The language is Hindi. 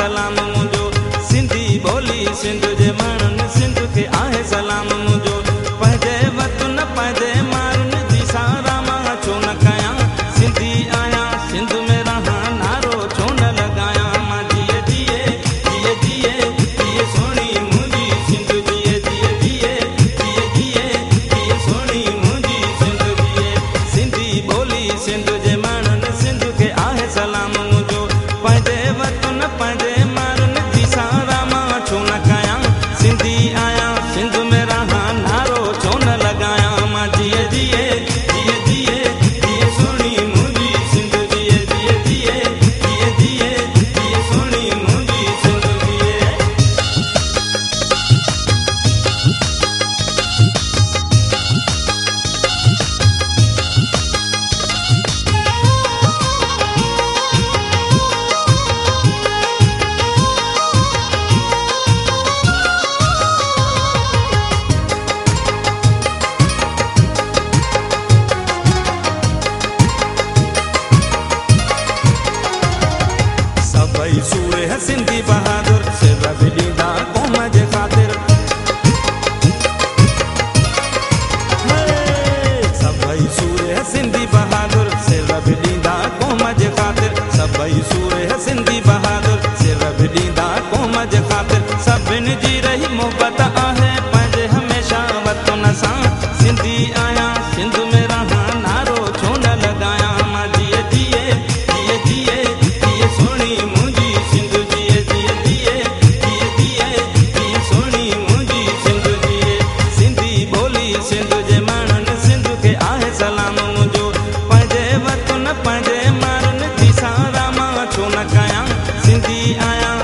सलाम मुझो। सिंधी बोली सिंध जे माण्हुनि सिंध खे आहे सलाम मुझो। पंहिंजे वतन पंहिंजे मारुनि जी सारा मां छो न कयां। सिंधी आहियां सिंध में रहां नारो छो न लॻायां। मां जिए जिए जिए जिए जिए सोणी मुंहिंजी सिंध जिए जिए जिए जिए जिए जिए सोणी मुंहिंजी सिंध जिए। सिंधी बोली सिंध जे माण्हुनि सिंध खे आहे सलाम मुझो। पंहिंजे वतन पंहिंजे मारुनि जी सारा मां छो न कयां। सिंधी आहियां सिंध में रहां नारो छो न लॻायां। मां जिए जिए जिए जिए जिए सोणी मुंहिंजी सिंध जिए जिए जिए जिए जिए जिए सोणी मुंहिंजी सिंध जिए। सभई सूरे सिंधी बहादुर सिर बि ॾींदा क़ौम जे ख़ातिर। सभई सूरे सिंधी बहादुर सिर बि ॾींदा क़ौम जे ख़ातिर। सभई सूरे सिंधी बहादुर सिर बि ॾींदा क़ौम जे ख़ातिर। सभिनी जी रही मोहबत आहे पंहिंजे हमेशह वतन सां। सिंधी आहियां सिंध में रहां नारो छो न लॻायां। मां जिए जिए जिए जिए जिए सोणी मुंहिंजी सिंध जिए जिए जिए जिए जिए जिए सोणी मुंहिंजी सिंध जिए। सिंधी बोली सिंध जे माण्हुनि सिंध खे आहे सलाम मुझो। पंहिंजे वतन पंहिंजे मारुनि जी सारा मां छो न कयां। सिंधी आहियां